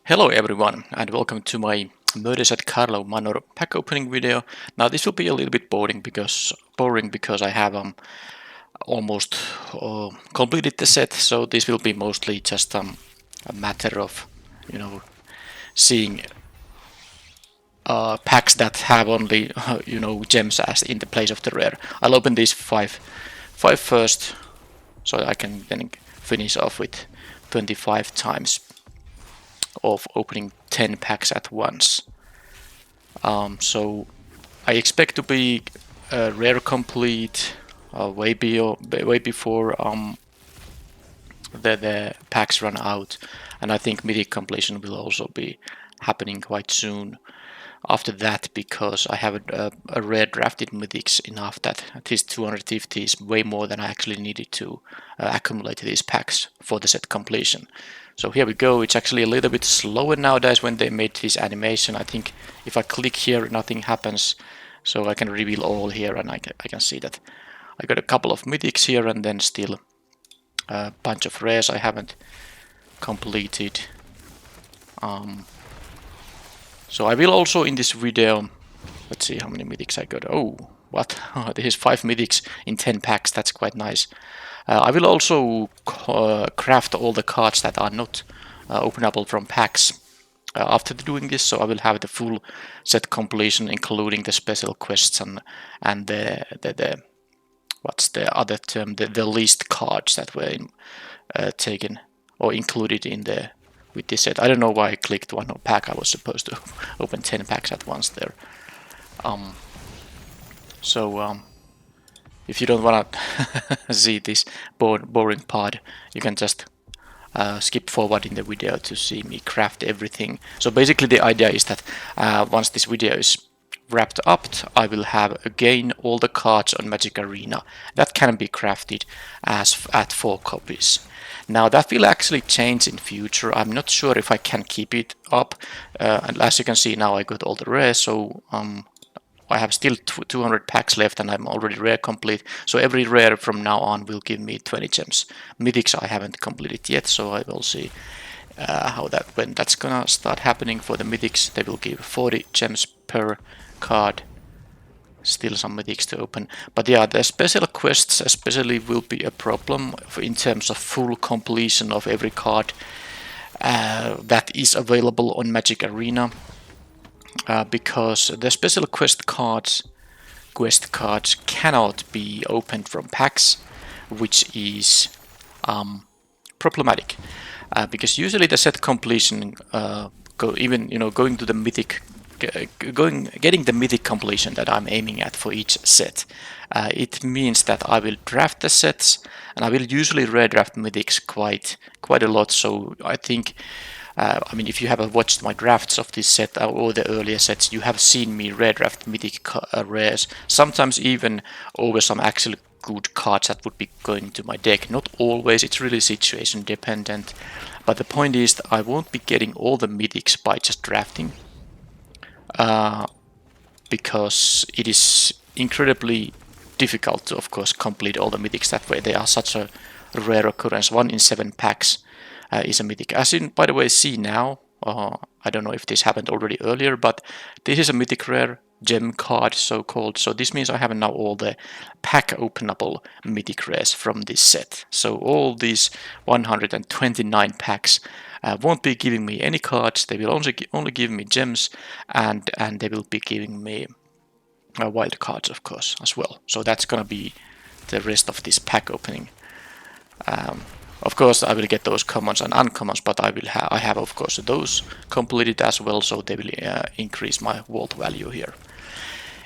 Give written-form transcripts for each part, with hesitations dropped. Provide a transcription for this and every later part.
Hello everyone and welcome to my Murders at Carlo Manor pack opening video. Now this will be a little bit boring because I have almost completed the set, so this will be mostly just a matter of seeing packs that have only gems as in the place of the rare. I'll open these five first, so I can then finish off with 25 times of opening 10 packs at once. So I expect to be rare complete way before the packs run out, and I think mythic completion will also be happening quite soon after that, because I have a rare drafted mythics enough that at least 250 is way more than I actually needed to accumulate these packs for the set completion. So here we go. It's actually a little bit slower nowadays when they made this animation. I think if I click here nothing happens, so I can reveal all here and I can see that I got a couple of mythics here and then still a bunch of rares I haven't completed. So I will also in this video, let's see how many mythics I got. Oh, what? This is 5 mythics in 10 packs. That's quite nice. I will also craft all the cards that are not openable from packs after doing this, so I will have the full set completion, including the special quests and the what's the other term? The least cards that were taken or included in the with this set. I don't know why I clicked one pack. I was supposed to open 10 packs at once there. If you don't want to see this boring part, you can just skip forward in the video to see me craft everything. So basically the idea is that once this video is wrapped up, I will have again all the cards on Magic Arena that can be crafted as at 4 copies. Now that will actually change in future. I'm not sure if I can keep it up. And as you can see now I got all the rares, so I have still 200 packs left and I'm already rare complete. So every rare from now on will give me 20 gems. Mythics I haven't completed yet, so I will see when that's gonna start happening. For the mythics they will give 40 gems per card. Still some mythics to open, but yeah, the special quests especially will be a problem in terms of full completion of every card that is available on Magic Arena, because the special quest cards cannot be opened from packs, which is problematic, because usually the set completion going to the mythic, getting the mythic completion that I'm aiming at for each set, it means that I will draft the sets and I will usually redraft mythics quite a lot. So I think I mean, if you have watched my drafts of this set or the earlier sets, you have seen me redraft mythic rares, sometimes even over some actually good cards that would be going to my deck. Not always, it's really situation dependent, but the point is that I won't be getting all the mythics by just drafting, because it is incredibly difficult to, of course, complete all the mythics that way. They are such a rare occurrence. 1 in 7 packs is a mythic. As you, by the way, see now, I don't know if this happened already earlier, but this is a mythic rare gem card, so-called. So this means I have now all the pack openable mythic rares from this set. So all these 129 packs won't be giving me any cards. They will only give me gems, and they will be giving me wild cards, of course, as well. So that's gonna be the rest of this pack opening. Of course, I will get those commons and uncommons, but I have of course those completed as well, so they will increase my vault value here.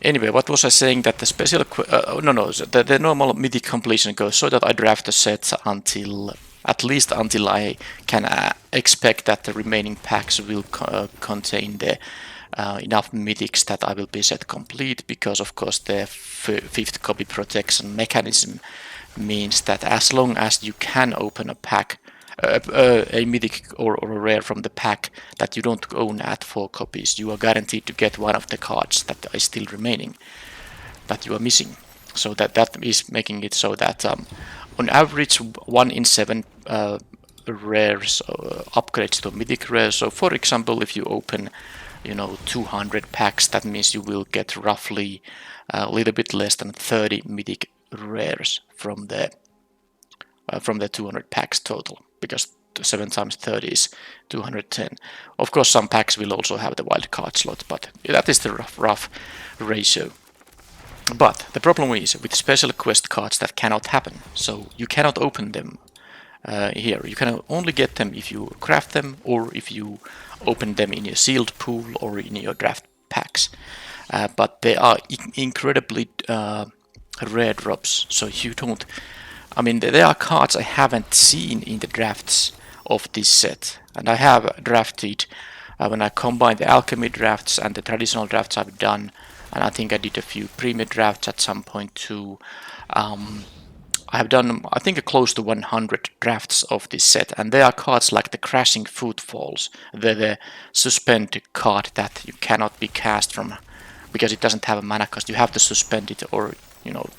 Anyway, what was I saying? That the special the normal mythic completion goes so that I draft the sets at least until I can expect that the remaining packs will contain the enough mythics that I will be set complete, because of course the 5th copy protection mechanism means that as long as you can open a pack, a mythic or a rare from the pack that you don't own at 4 copies, you are guaranteed to get one of the cards that is still remaining that you are missing. So that is making it so that on average 1 in 7 rares, upgrades to mythic rares. So for example, if you open 200 packs, that means you will get roughly a little bit less than 30 mythic rares from the 200 packs total, because 7 times 30 is 210. Of course, some packs will also have the wildcard slot, but that is the rough ratio. But the problem is with special quest cards that cannot happen, so you cannot open them here. You can only get them if you craft them, or if you open them in your sealed pool or in your draft packs. But they are incredibly rare drops, so you don't... I mean, there are cards I haven't seen in the drafts of this set, and I have drafted when I combine the alchemy drafts and the traditional drafts I've done, and I think I did a few premium drafts at some point too. I have done, I think, close to 100 drafts of this set, and there are cards like the Crashing Footfalls, the suspend card that you cannot be cast from because it doesn't have a mana cost. You have to suspend it, or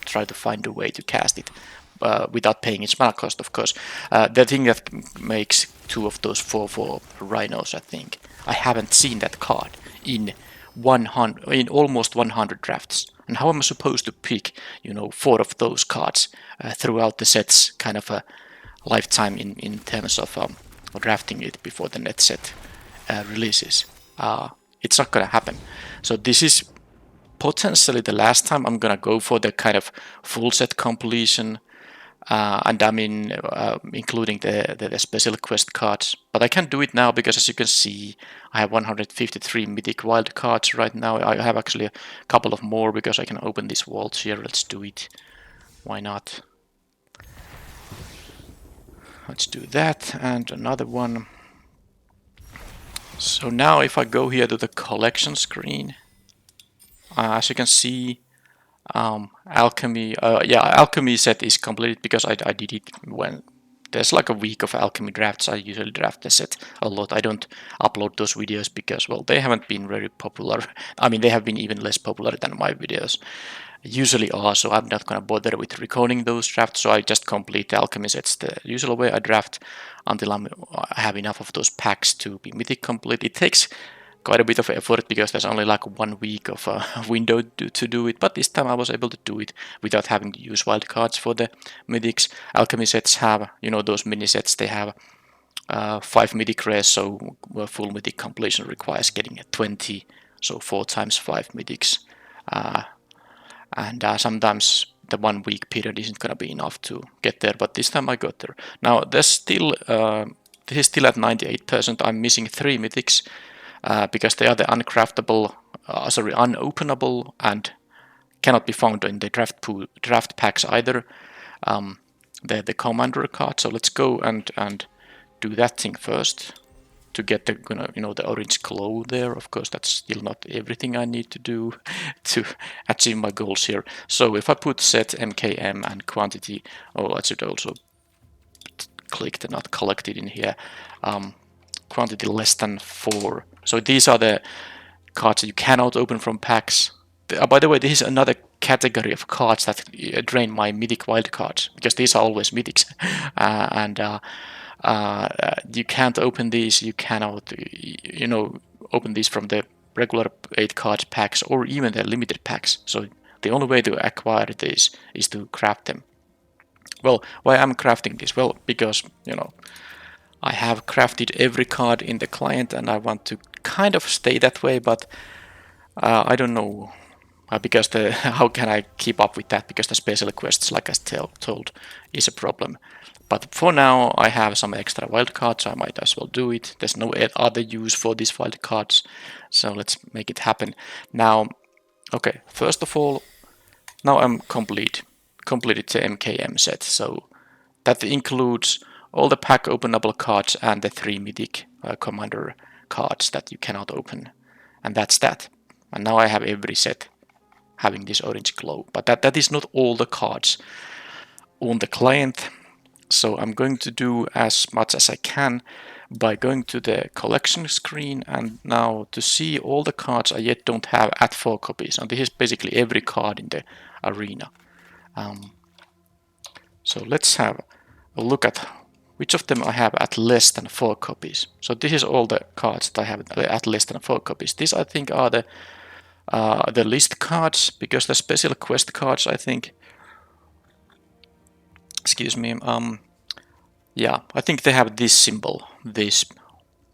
try to find a way to cast it without paying its mana cost, of course. The thing that makes 2 of those 4/4 rhinos, I think. I haven't seen that card in almost 100 drafts. And how am I supposed to pick 4 of those cards throughout the set's kind of a lifetime in terms of drafting it before the net set releases? It's not gonna happen. So this is potentially the last time I'm gonna go for the kind of full set completion, and I mean including the special quest cards. But I can't do it now because, as you can see, I have 153 mythic wild cards right now. I have actually a couple of more because I can open this vault here. Let's do it. Why not? Let's do that, and another one. So now if I go here to the collection screen, as you can see, alchemy set is completed because I did it when there's like a week of alchemy drafts. I usually draft the set a lot. I don't upload those videos because, well, they haven't been very popular. I mean, they have been even less popular than my videos usually are, so I'm not gonna bother with recording those drafts. So I just complete the alchemy sets the usual way. I draft until I have enough of those packs to be mythic complete. It takes quite a bit of effort because there's only like 1 week of a window to do it, but this time I was able to do it without having to use wildcards for the mythics. Alchemy sets have, those mini sets, they have 5 mythic rares, so full mythic completion requires getting a 20, so 4 times 5 mythics. And sometimes the 1 week period isn't gonna be enough to get there, but this time I got there. Now there's still, this is still at 98%. I'm missing 3 mythics. Because they are the uncraftable, unopenable, and cannot be found in the draft packs either. The commander card. So let's go and do that thing first to get the the orange glow there. Of course, that's still not everything I need to do to achieve my goals here. So if I put set MKM and quantity, I should also click the not collected in here. Quantity less than 4. So these are the cards that you cannot open from packs. By the way, this is another category of cards that drain my mythic wild cards, because these are always mythics. And you can't open these. You cannot, open these from the regular 8 card packs or even the limited packs. So the only way to acquire these is to craft them. Well, why I'm crafting this? Well, because, I have crafted every card in the client and I want to kind of stay that way, but I don't know because how can I keep up with that, because the special quests, like I told, is a problem. But for now I have some extra wildcards, so I might as well do it. There's no other use for these wildcards, so let's make it happen. Now, okay, first of all, now I'm completed the MKM set, so that includes all the pack openable cards and the 3 mythic commander cards that you cannot open, and that's that. And now I have every set having this orange glow, but that is not all the cards on the client. So I'm going to do as much as I can by going to the collection screen, and now to see all the cards I yet don't have at 4 copies, and this is basically every card in the arena. So let's have a look at which of them I have at less than 4 copies. So this is all the cards that I have at less than 4 copies. These I think are the list cards, because the special quest cards, I think, excuse me, yeah, I think they have this symbol, this,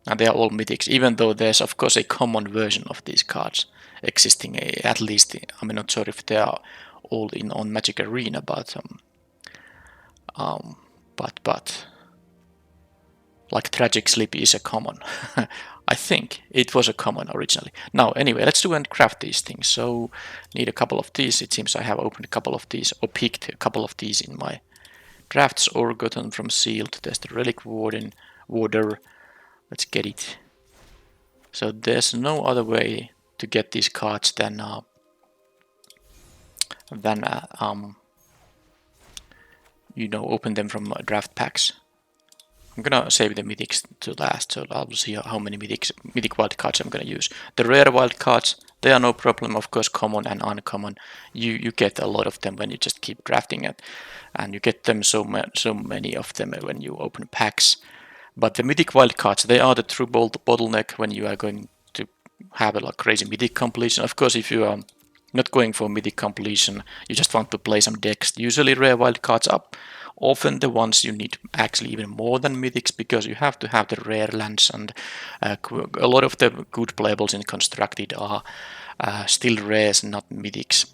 and they are all mythics, even though there's of course a common version of these cards existing, at least. I'm not sure if they are all in on Magic Arena, but like Tragic Sleep is a common. I think it was a common originally. Now, anyway, let's do and craft these things. So, need a couple of these. It seems I have opened a couple of these, or picked a couple of these in my drafts, or gotten from sealed. There's the Relic Warder. Let's get it. So there's no other way to get these cards than you know, open them from draft packs. I'm gonna save the mythics to last, so I'll see how many mythic wild cards I'm gonna use. The rare wild cards, they are no problem, of course, common and uncommon. You get a lot of them when you just keep drafting it, and you get them so many of them when you open packs. But the mythic wild cards, they are the true bottleneck when you are going to have a like crazy mythic completion. Of course, if you are not going for mythic completion, you just want to play some decks. Usually rare wild cards are often the ones you need actually even more than mythics, because you have to have the rare lands, and a lot of the good playables in Constructed are still rares, not mythics.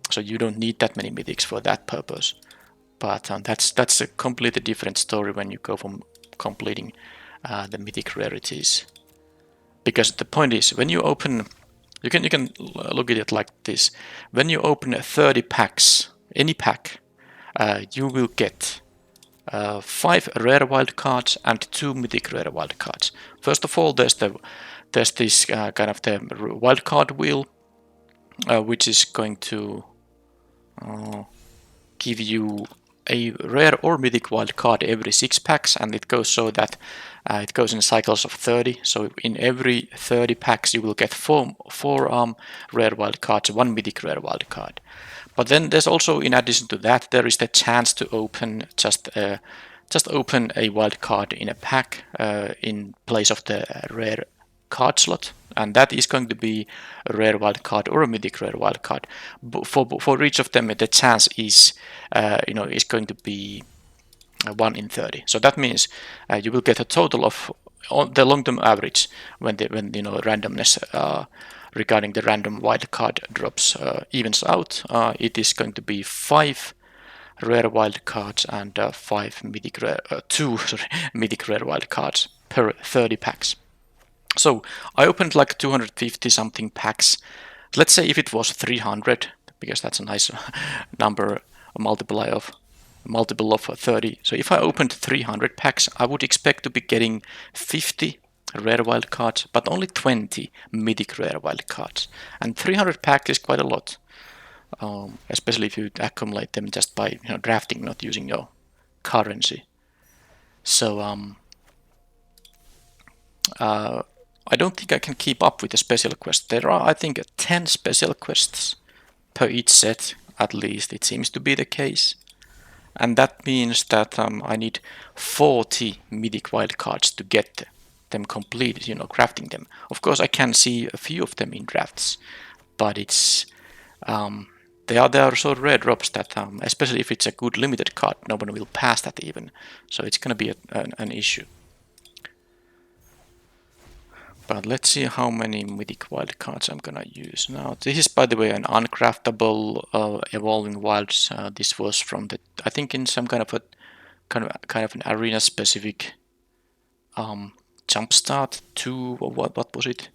So you don't need that many mythics for that purpose. But that's a completely different story when you go from completing the mythic rarities. Because the point is, when you open, you can look at it like this. When you open 30 packs, any pack, you will get 5 rare wild cards and 2 mythic rare wild cards. First of all, there's this kind of the wild card wheel, which is going to give you a rare or mythic wild card every 6 packs, and it goes so that it goes in cycles of 30. So in every 30 packs you will get 4 rare wild cards, 1 mythic rare wild card. But then there's also, in addition to that, there is the chance to open just open a wild card in a pack in place of the rare card slot, and that is going to be a rare wild card or a mythic rare wild card. For each of them, the chance is is going to be 1 in 30. So that means you will get a total of the long-term average when randomness regarding the random wild card drops evens out. It is going to be 5 rare wild cards and 2 mythic rare wild cards per 30 packs. So I opened like 250 something packs. Let's say if it was 300, because that's a nice number, a multiple of 30. So if I opened 300 packs, I would expect to be getting 50 rare wild cards, but only 20 mythic rare wild cards. And 300 packs is quite a lot, especially if you accumulate them just by drafting, not using your currency. So I don't think I can keep up with the special quests. There are, I think, 10 special quests per each set, at least. It seems to be the case. And that means that I need 40 mythic wildcards to get them completed, crafting them. Of course, I can see a few of them in drafts, but it's they are so rare drops that, especially if it's a good limited card, no one will pass that even. So it's going to be an issue. But let's see how many mythic wild cards I'm gonna use. Now, this is, by the way, an uncraftable evolving wilds. This was from I think in some kind of an arena specific jumpstart 2, or what was it?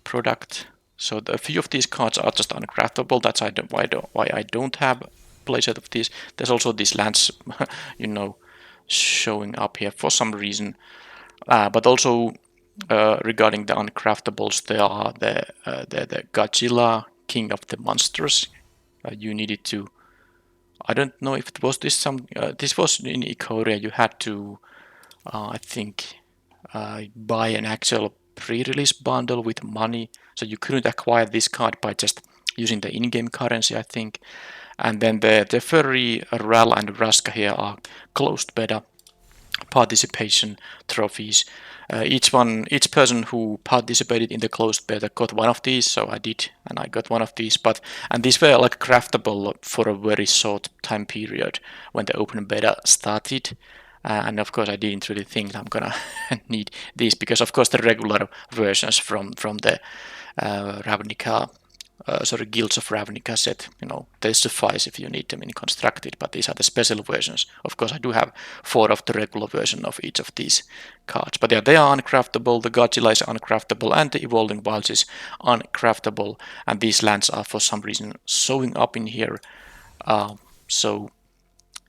Product. So a few of these cards are just uncraftable. That's why I don't have a playset of these. There's also these lands, showing up here for some reason. But also, regarding the uncraftables, there are the Godzilla, King of the Monsters. You needed to, I don't know if it was this this was in Ikoria. You had to, I think, buy an actual pre-release bundle with money, so you couldn't acquire this card by just using the in-game currency, I think. And then the Furry, Ral, and Raska here are closed beta. participation trophies. Each person who participated in the closed beta got one of these, so I did, and I got one of these. And these were like craftable for a very short time period when the open beta started. And of course, I didn't really think I'm gonna need these because, of course, the regular versions from the Ravnica Guilds of Ravnica set, they suffice if you need them in constructed, but these are the special versions. Of course, I do have 4 of the regular version of each of these cards, but yeah, they are uncraftable. The Godzilla is uncraftable, and the Evolving Wilds is uncraftable, and these lands are for some reason showing up in here. So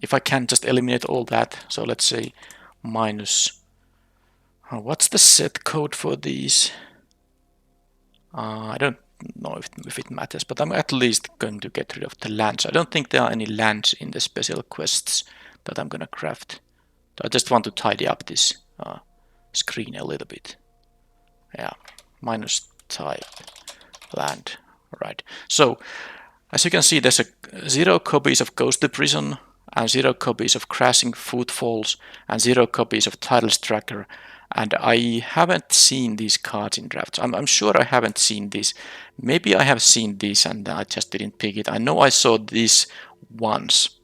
if I can just eliminate all that, so let's say minus. What's the set code for these? I don't know if it matters, but I'm at least going to get rid of the lands. I don't think there are any lands in the special quests that I'm gonna craft. I just want to tidy up this screen a little bit. Yeah, minus type land. Right. So as you can see, there's 0 copies of Ghost the Prison, and 0 copies of Crashing Footfalls, and 0 copies of Titles Tracker. And I haven't seen these cards in drafts. I'm sure I haven't seen this. Maybe I have seen this and I just didn't pick it. I know I saw this once,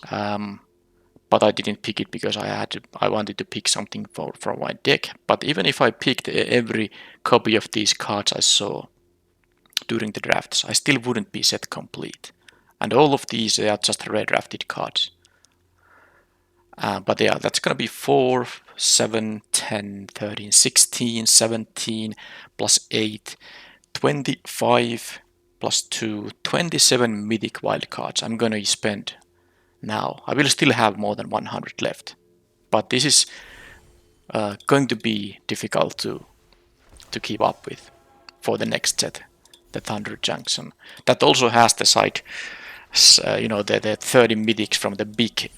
but I didn't pick it because I wanted to pick something for my deck. But even if I picked every copy of these cards I saw during the drafts, I still wouldn't be set complete. And all of these are just redrafted cards. But yeah, that's going to be 4, 7, 10, 13, 16, 17, plus 8, 25, plus 2, 27 mythic wildcards I'm going to spend now. I will still have more than 100 left. But this is going to be difficult to keep up with for the next set, the Thunder Junction. That also has the side, the 30 mythics from the big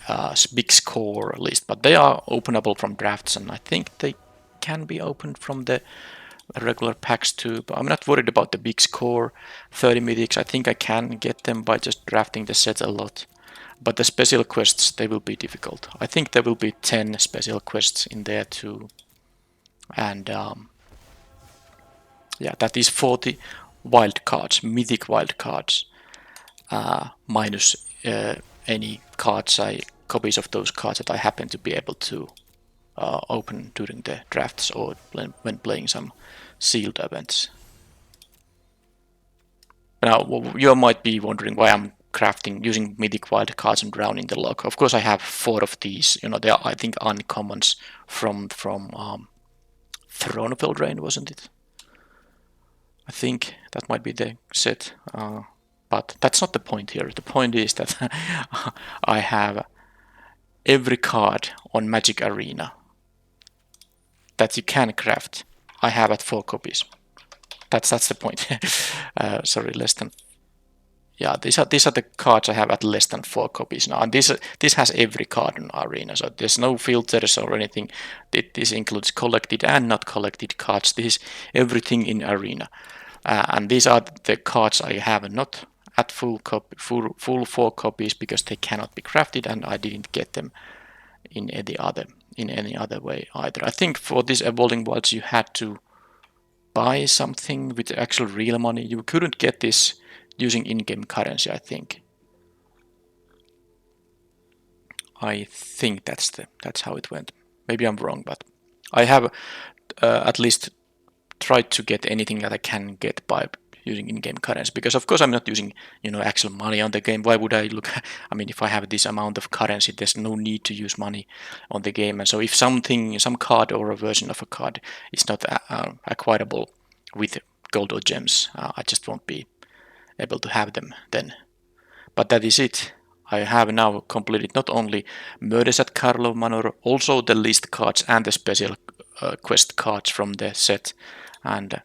score list, but they are openable from drafts, and I think they can be opened from the regular packs too. But I'm not worried about the big score 30 mythics. I think I can get them by just drafting the set a lot. But the special quests, they will be difficult. I think there will be 10 special quests in there too. And yeah, that is 40 wild cards, mythic wild cards, minus any copies of those cards that I happen to be able to open during the drafts or when playing some sealed events. Now, you might be wondering why I'm crafting using mythic wild cards and drowning the log. Of course, I have 4 of these. They are, I think, uncommons from Throne of Eldraine, wasn't it? I think that might be the set. But that's not the point here. The point is that I have every card on Magic Arena that you can craft. I have at 4 copies. That's the point. Sorry, less than. Yeah, these are the cards I have at less than 4 copies now, and this has every card in Arena, so there's no filters or anything. This includes collected and not collected cards. This is everything in Arena, and these are the cards I have not at full 4 copies because they cannot be crafted, and I didn't get them in any other way either. I think for this Evolving Wilds you had to buy something with actual real money. You couldn't get this using in-game currency, I think. I think that's how it went. Maybe I'm wrong, but I have at least tried to get anything that I can get by using in-game currency, because of course I'm not using actual money on the game. Why would I look? I mean, if I have this amount of currency, there's no need to use money on the game. And so if some card or a version of a card is not acquirable with gold or gems, I just won't be able to have them then. But that is it. I have now completed not only Murders at Karlov Manor, also the list cards and the special quest cards from the set. And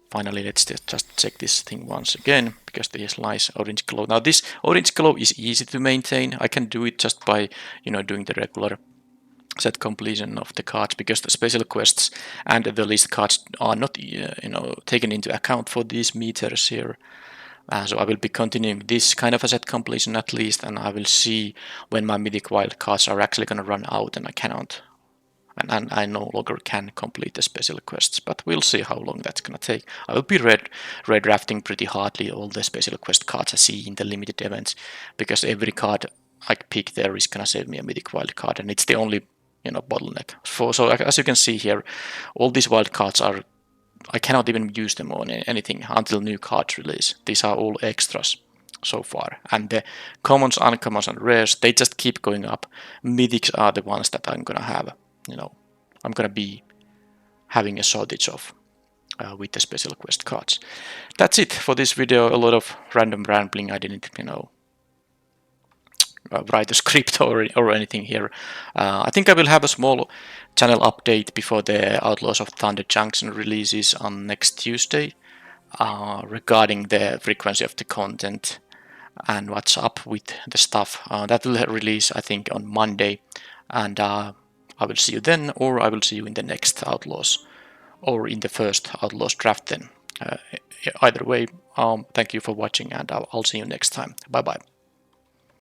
finally, let's just check this thing once again, because this nice orange glow. Now this orange glow is easy to maintain. I can do it just by doing the regular set completion of the cards, because the special quests and the list cards are not taken into account for these meters here. So I will be continuing this kind of a set completion at least, and I will see when my mythic wild cards are actually going to run out and I cannot, and I no longer can complete the special quests, but we'll see how long that's going to take. I will be red drafting pretty hardly all the special quest cards I see in the limited events, because every card I pick there is going to save me a mythic wild card, and it's the only bottleneck. So as you can see here, all these wild cards are, I cannot even use them on anything until new cards release. These are all extras so far, and the commons, uncommons, and rares, they just keep going up. Mythics are the ones that I'm gonna have, I'm gonna be having a shortage of with the special quest cards. That's it for this video. A lot of random rambling. I didn't write a script or anything here. I think I will have a small channel update before the Outlaws of Thunder Junction releases on next Tuesday regarding the frequency of the content and what's up with the stuff. That will release, I think, on Monday, and I will see you then, or I will see you in the next Outlaws or in the first Outlaws draft then. Either way, thank you for watching, and I'll see you next time. Bye bye.